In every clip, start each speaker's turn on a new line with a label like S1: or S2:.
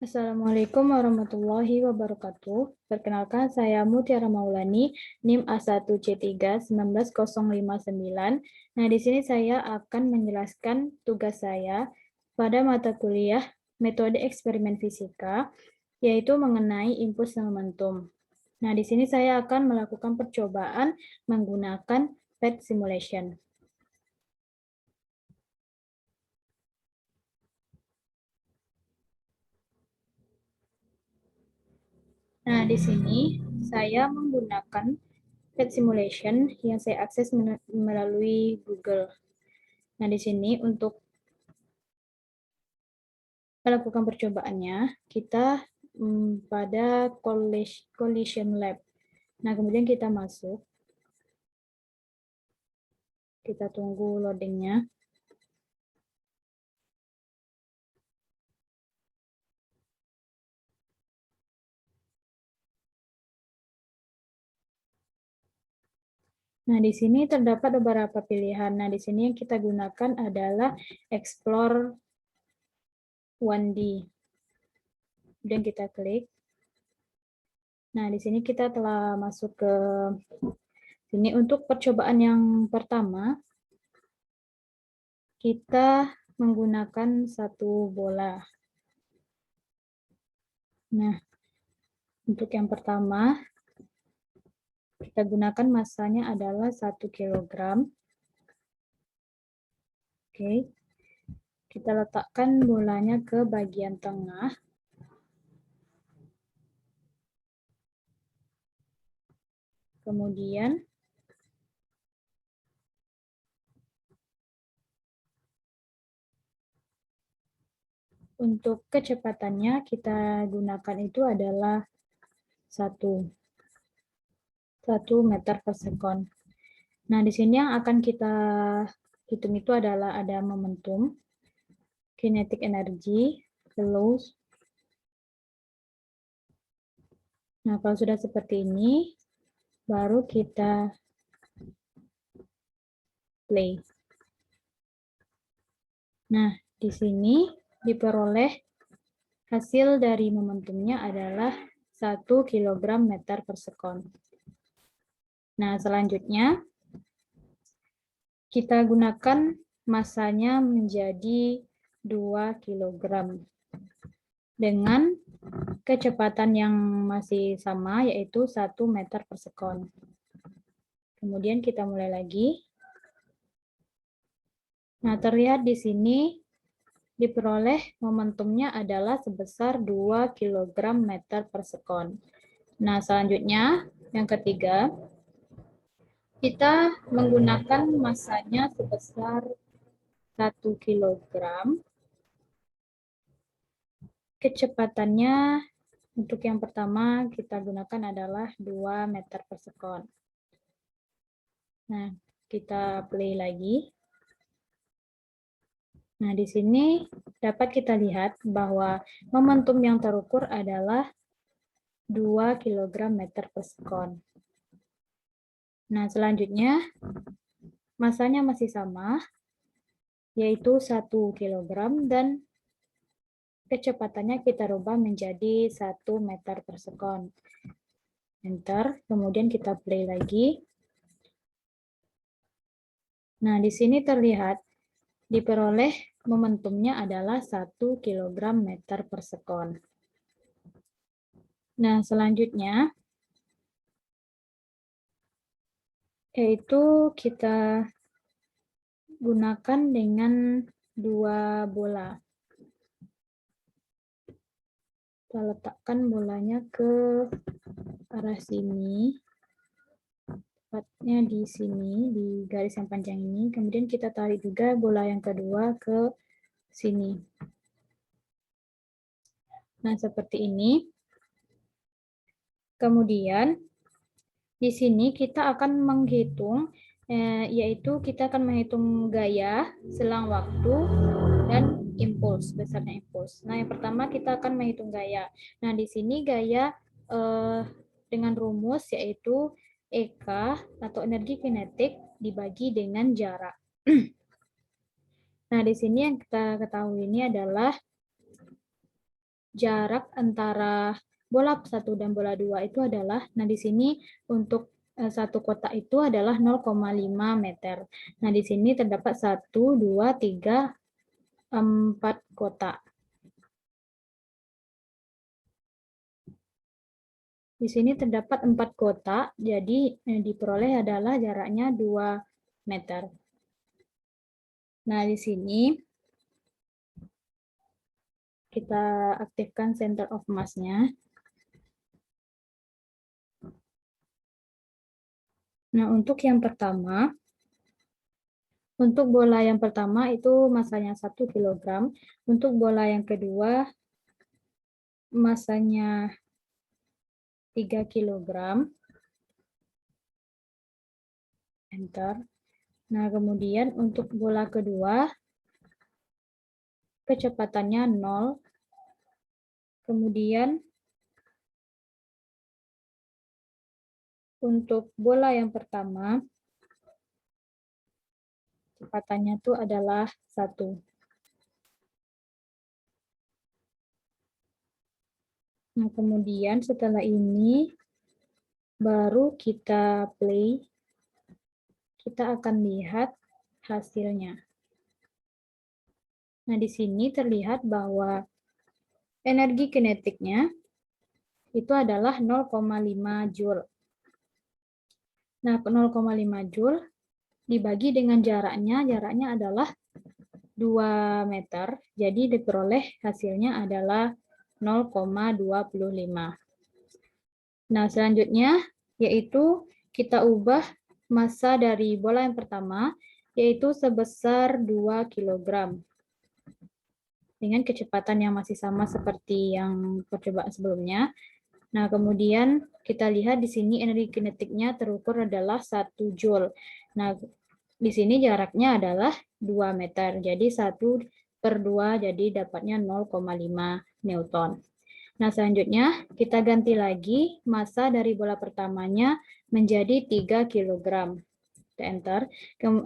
S1: Assalamualaikum warahmatullahi wabarakatuh. Perkenalkan, saya Mutiara Maulani, NIM A1C3-19059. Nah, di sini saya akan menjelaskan tugas saya pada mata kuliah metode eksperimen fisika, yaitu mengenai impuls dan momentum. Nah, di sini saya akan melakukan percobaan menggunakan PET simulation. Nah, di sini saya menggunakan PET simulation yang saya akses melalui Google. Nah, di sini untuk melakukan percobaannya, kita pada collision lab. Nah, kemudian kita masuk. Kita tunggu loadingnya. Nah, di sini terdapat beberapa pilihan. Nah, di sini yang kita gunakan adalah Explore 1D. Kemudian kita klik. Nah, di sini kita telah masuk ke sini. Untuk percobaan yang pertama, kita menggunakan satu bola. Nah, untuk yang pertama, kita gunakan masanya adalah 1 kg. Oke. Kita letakkan bolanya ke bagian tengah. Kemudian untuk kecepatannya kita gunakan itu adalah 1 meter per second. Nah, di sini yang akan kita hitung itu adalah ada momentum, kinetic energy, velocity. Nah, kalau sudah seperti ini, baru kita play. Nah, di sini diperoleh hasil dari momentumnya adalah 1 kg meter per second. Nah, selanjutnya kita gunakan masanya menjadi 2 kg dengan kecepatan yang masih sama, yaitu 1 meter per second. Kemudian kita mulai lagi. Nah, terlihat di sini diperoleh momentumnya adalah sebesar 2 kg meter per second. Nah, selanjutnya yang ketiga, kita menggunakan masanya sebesar 1 kg. Kecepatannya untuk yang pertama kita gunakan adalah 2 meter per second. Nah, kita play lagi. Nah, di sini dapat kita lihat bahwa momentum yang terukur adalah 2 kg meter per second. Nah, selanjutnya masanya masih sama, yaitu 1 kg, dan kecepatannya kita rubah menjadi 1 meter per second. Enter, kemudian kita play lagi. Nah, di sini terlihat diperoleh momentumnya adalah 1 kg meter per second. Nah, selanjutnya yaitu kita gunakan dengan 2 bola. Kita letakkan bolanya ke arah sini, tepatnya di sini, di garis yang panjang ini. Kemudian kita tarik juga bola yang kedua ke sini. Nah, seperti ini. Kemudian di sini kita akan menghitung, yaitu kita akan menghitung gaya, selang waktu, dan impuls, besarnya impuls. Nah, yang pertama kita akan menghitung gaya. Nah, di sini gaya dengan rumus yaitu EK atau energi kinetik dibagi dengan jarak. Nah, di sini yang kita ketahui ini adalah jarak antara bola 1 dan bola 2 itu adalah, nah di sini untuk satu kotak itu adalah 0,5 meter. Nah di sini terdapat 1, 2, 3, 4 kotak. Di sini terdapat 4 kotak, jadi diperoleh adalah jaraknya 2 meter. Nah di sini kita aktifkan center of mass-nya. Nah, untuk yang pertama, untuk bola yang pertama itu masanya 1 kg. Untuk bola yang kedua, masanya 3 kg. Enter. Nah, kemudian untuk bola kedua, kecepatannya 0. Kemudian, untuk bola yang pertama, kecepatannya itu adalah 1. Nah, kemudian setelah ini, baru kita play, kita akan lihat hasilnya. Nah, di sini terlihat bahwa energi kinetiknya itu adalah 0,5 Joule. Nah, 0,5 Joule dibagi dengan jaraknya adalah 2 meter, jadi diperoleh hasilnya adalah 0,25. Nah, selanjutnya yaitu kita ubah massa dari bola yang pertama, yaitu sebesar 2 kg. Dengan kecepatan yang masih sama seperti yang percobaan sebelumnya. Nah, kemudian kita lihat di sini energi kinetiknya terukur adalah 1 Joule. Nah, di sini jaraknya adalah 2 meter. Jadi 1/2 jadi dapatnya 0,5 Newton. Nah, selanjutnya kita ganti lagi massa dari bola pertamanya menjadi 3 kg. Enter.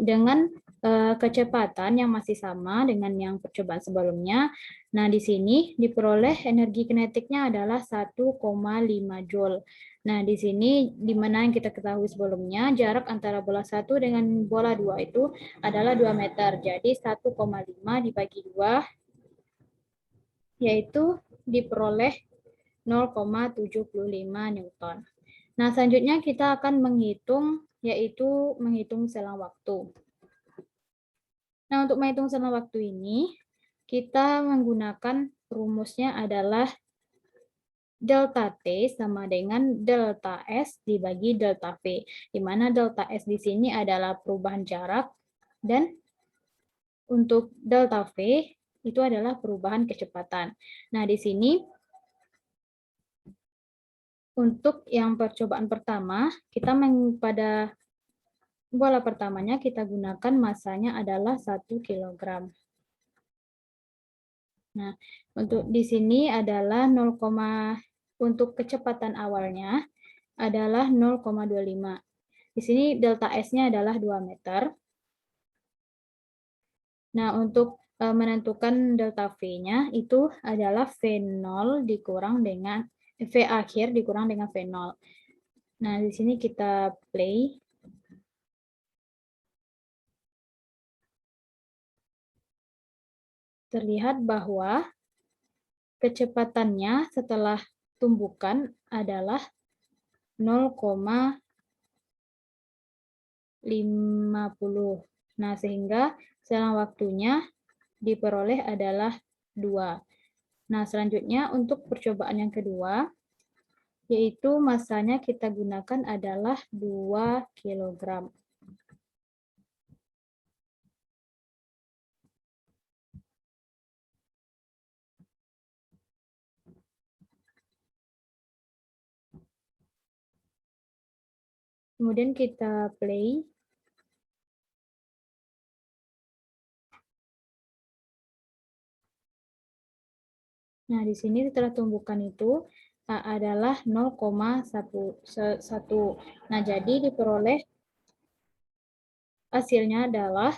S1: Dengan kecepatan yang masih sama dengan yang percobaan sebelumnya. Nah, di sini diperoleh energi kinetiknya adalah 1,5 Joule. Nah, di sini di mana yang kita ketahui sebelumnya, jarak antara bola 1 dengan bola 2 itu adalah 2 meter. Jadi 1,5 dibagi 2 yaitu diperoleh 0,75 Newton. Nah, selanjutnya kita akan menghitung, yaitu menghitung selang waktu. Nah, untuk menghitung selang waktu ini, kita menggunakan rumusnya adalah delta T sama dengan delta S dibagi delta V, di mana delta S di sini adalah perubahan jarak, dan untuk delta V itu adalah perubahan kecepatan. Nah, di sini untuk yang percobaan pertama, kita pada bola pertamanya kita gunakan massanya adalah 1 kg. Nah, untuk di sini adalah 0, untuk kecepatan awalnya adalah 0,25. Di sini delta S-nya adalah 2 meter. Nah, untuk menentukan delta V-nya itu adalah V0 dikurang dengan V akhir dikurang dengan V0. Nah, di sini kita play. Terlihat bahwa kecepatannya setelah tumbukan adalah 0,50. Nah, sehingga selang waktunya diperoleh adalah 2. Nah, selanjutnya untuk percobaan yang kedua, yaitu massanya kita gunakan adalah 2 kg. Kemudian kita play. Nah, di sini setelah tumbukan itu adalah 0,1. Nah, jadi diperoleh hasilnya adalah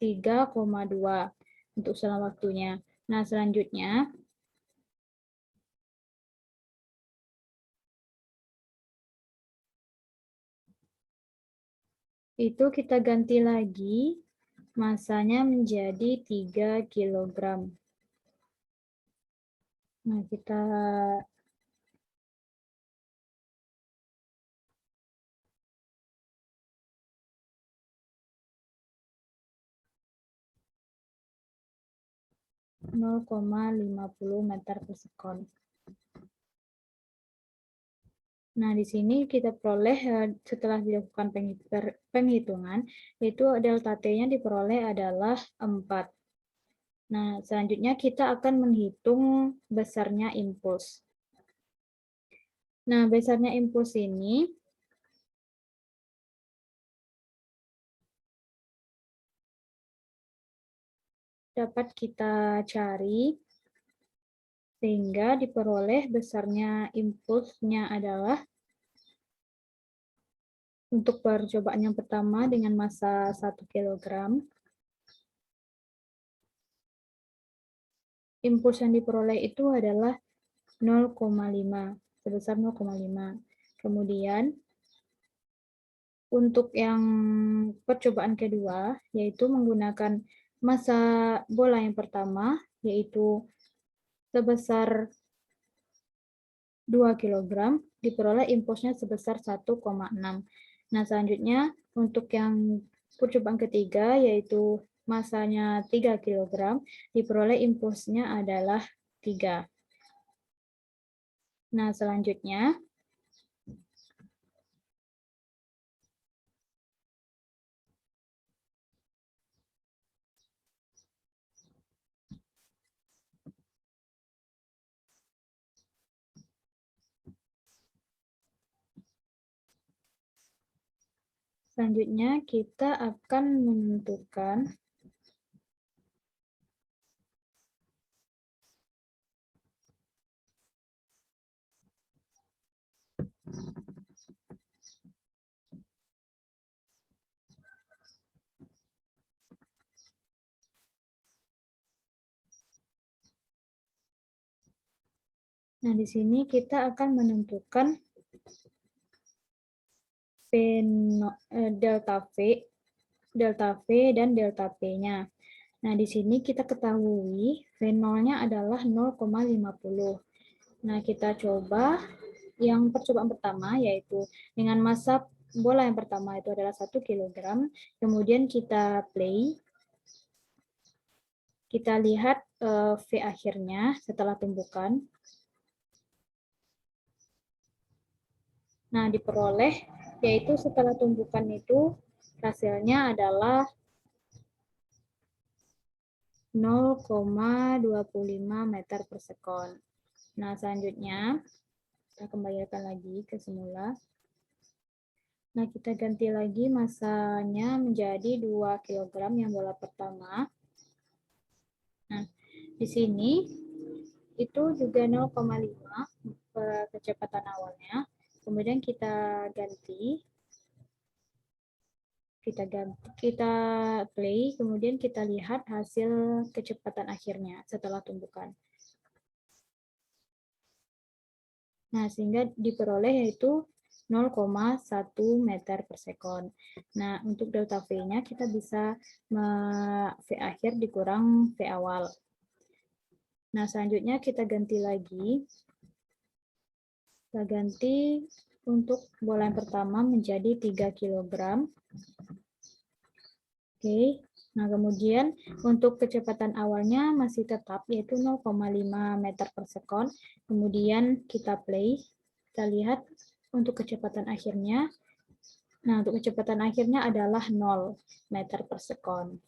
S1: 3,2 untuk selang waktunya. Nah, selanjutnya itu kita ganti lagi masanya menjadi 3 kg. Nah, kita nol koma 50 meter per sekon. Nah, di sini kita peroleh setelah dilakukan penghitungan, yaitu delta T-nya diperoleh adalah 4. Nah, selanjutnya kita akan menghitung besarnya impuls. Nah, besarnya impuls ini dapat kita cari sehingga diperoleh besarnya impulsnya adalah untuk percobaan yang pertama dengan massa 1 kg. Impuls yang diperoleh itu adalah 0,5, sebesar 0,5. Kemudian untuk yang percobaan kedua, yaitu menggunakan massa bola yang pertama, yaitu sebesar 2 kg, diperoleh impulsnya sebesar 1,6. Nah, selanjutnya untuk yang percobaan ketiga, yaitu massanya 3 kg, diperoleh impulsnya adalah 3. Nah, selanjutnya kita akan menentukan di sini kita akan menentukan delta V dan delta P-nya. Nah, di sini kita ketahui V0-nya adalah 0,50. Nah, kita coba yang percobaan pertama, yaitu dengan massa bola yang pertama itu adalah 1 kg. Kemudian kita play. Kita lihat V akhirnya setelah tumbukan. Nah, diperoleh, yaitu setelah tumbukan itu hasilnya adalah 0,25 meter per sekon. Nah, selanjutnya kita kembalikan lagi ke semula. Nah, kita ganti lagi massanya menjadi 2 kg yang bola pertama. Nah, di sini itu juga 0,5 kecepatan awalnya. Kemudian kita ganti, kita play, kemudian kita lihat hasil kecepatan akhirnya setelah tumbukan. Nah, sehingga diperoleh yaitu 0,1 meter per sekon. Nah, untuk delta V-nya kita bisa V akhir dikurang V awal. Nah, selanjutnya kita ganti lagi. Kita ganti untuk bola yang pertama menjadi 3 kg. Oke. Nah, kemudian untuk kecepatan awalnya masih tetap yaitu 0,5 meter per sekon. Kemudian kita play. Kita lihat untuk kecepatan akhirnya. Nah, untuk kecepatan akhirnya adalah 0 meter per sekon.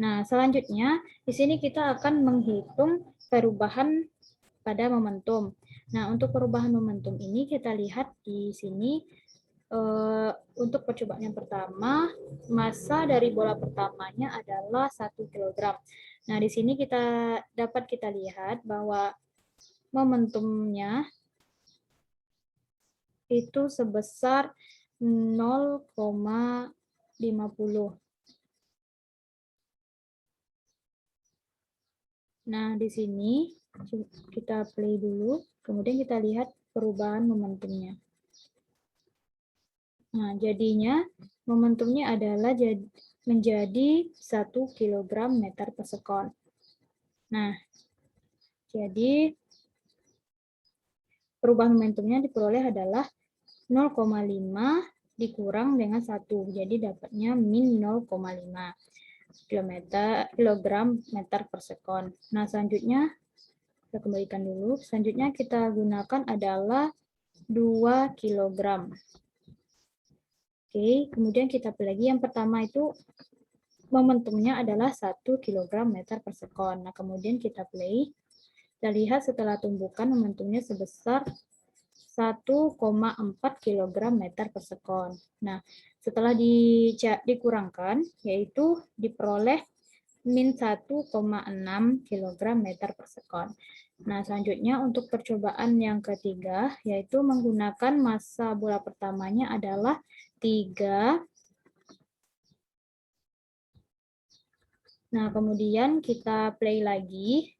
S1: Nah, selanjutnya di sini kita akan menghitung perubahan pada momentum. Nah, untuk perubahan momentum ini kita lihat di sini untuk percobaan yang pertama, massa dari bola pertamanya adalah 1 kg. Nah, di sini dapat kita lihat bahwa momentumnya itu sebesar 0,50. Nah, di sini kita play dulu, kemudian kita lihat perubahan momentumnya. Nah, jadinya momentumnya adalah menjadi 1 kg meter per sekon. Nah, jadi perubahan momentumnya diperoleh adalah 0,5 dikurang dengan 1. Jadi dapatnya min 0,5 kilogram meter per sekon. Nah, selanjutnya kita kembalikan dulu. Selanjutnya kita gunakan adalah 2 kg. Oke, kemudian kita play lagi. Yang pertama itu momentumnya adalah 1 kg meter per sekon. Nah, kemudian kita play. Kita lihat setelah tumbukan momentumnya sebesar 1,4 kg meter per sekon. Nah, setelah dikurangkan, yaitu diperoleh min 1,6 kg meter per sekon. Nah, selanjutnya untuk percobaan yang ketiga, yaitu menggunakan massa bola pertamanya adalah 3. Nah, kemudian kita play lagi.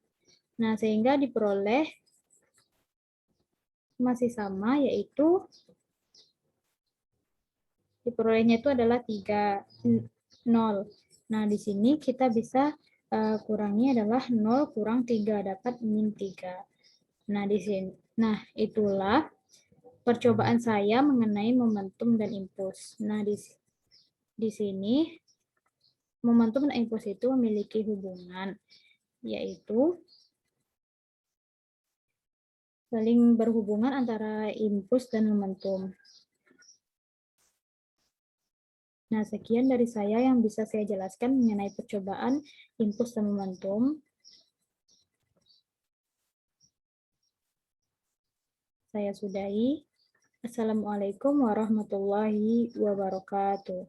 S1: Nah, sehingga diperoleh masih sama, yaitu diperolehnya itu adalah 3, 0. Nah, di sini kita bisa kurangi adalah 0 kurang 3, dapat min 3. Nah, di sini. Nah, itulah percobaan saya mengenai momentum dan impuls. Nah, di sini momentum dan impuls itu memiliki hubungan, yaitu saling berhubungan antara impuls dan momentum. Nah, sekian dari saya yang bisa saya jelaskan mengenai percobaan impuls dan momentum. Saya sudahi. Assalamualaikum warahmatullahi wabarakatuh.